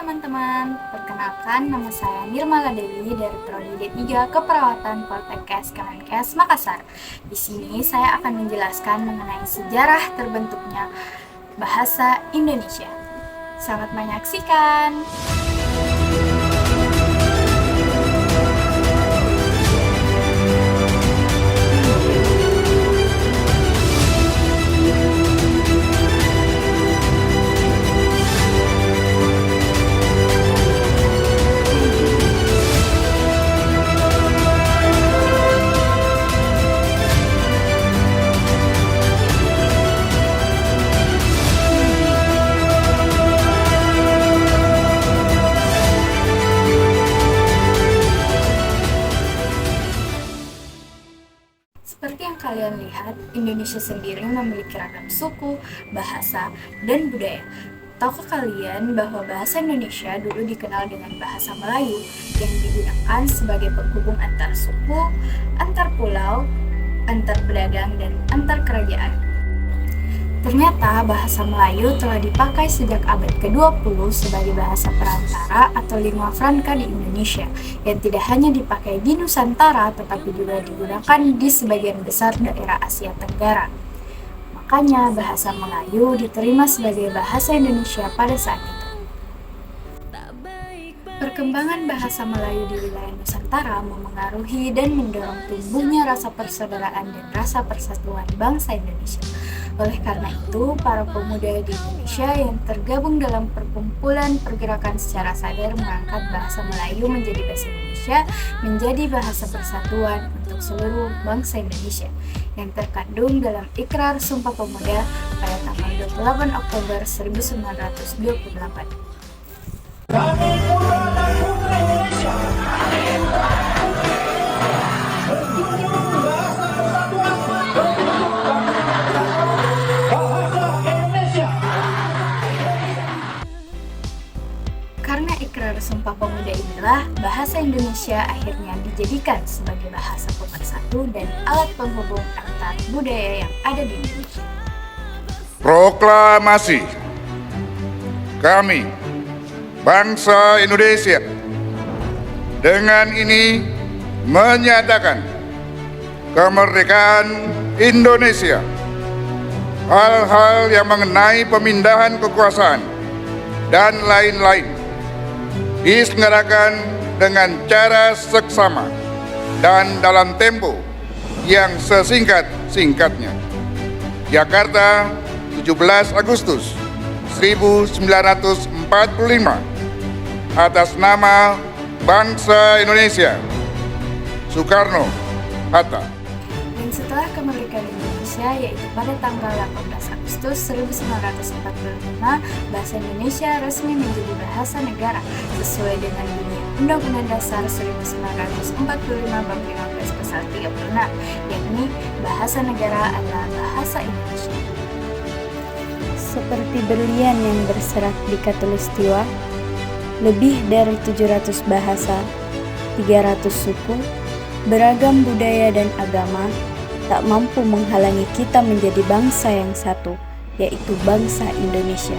teman-teman, perkenalkan nama saya Nirmala Dewi dari Prodi D3 Keperawatan Poltekkes Kemenkes Makassar. Di sini saya akan menjelaskan mengenai sejarah terbentuknya bahasa Indonesia. Selamat menyaksikan. Seperti yang kalian lihat, Indonesia sendiri memiliki ragam suku, bahasa, dan budaya. Tahukah kalian bahwa bahasa Indonesia dulu dikenal dengan bahasa Melayu yang digunakan sebagai penghubung antar suku, antar pulau, antar pedagang, dan antar kerajaan? Ternyata bahasa Melayu telah dipakai sejak abad ke-20 sebagai bahasa perantara atau lingua franca di Indonesia, yang tidak hanya dipakai di Nusantara tetapi juga digunakan di sebagian besar daerah Asia Tenggara. Makanya bahasa Melayu diterima sebagai bahasa Indonesia pada saat itu. Perkembangan bahasa Melayu di wilayah Nusantara memengaruhi dan mendorong tumbuhnya rasa persaudaraan dan rasa persatuan bangsa Indonesia. Oleh karena itu, para pemuda di Indonesia yang tergabung dalam perkumpulan pergerakan secara sadar mengangkat bahasa Melayu menjadi bahasa Indonesia menjadi bahasa persatuan untuk seluruh bangsa Indonesia yang terkandung dalam Ikrar Sumpah Pemuda pada tanggal 28 Oktober 1928. Kami putra dan putri Indonesia menjunjung bahasa persatuan bahasa Indonesia. Karena Ikrar Sumpah Pemuda inilah, bahasa Indonesia akhirnya dijadikan sebagai bahasa pemersatu dan alat penghubung antar budaya yang ada di Indonesia. Proklamasi kami, bangsa Indonesia, dengan ini menyatakan kemerdekaan Indonesia. Hal-hal yang mengenai pemindahan kekuasaan dan lain-lain diselenggarakan dengan cara seksama dan dalam tempo yang sesingkat-singkatnya. Jakarta, 17 Agustus 1945, atas nama bangsa Indonesia. Soekarno Hatta. Dan setelah kemerdekaan Indonesia, yaitu pada tanggal 18 Agustus 1945, bahasa Indonesia resmi menjadi bahasa negara sesuai dengan bunyi Undang-Undang Dasar 1945 Bab 15 Pasal 36, yakni bahasa negara adalah bahasa Indonesia. Seperti berlian yang berserak di khatulistiwa, lebih dari 700 bahasa, 300 suku, beragam budaya dan agama tak mampu menghalangi kita menjadi bangsa yang satu, yaitu bangsa Indonesia.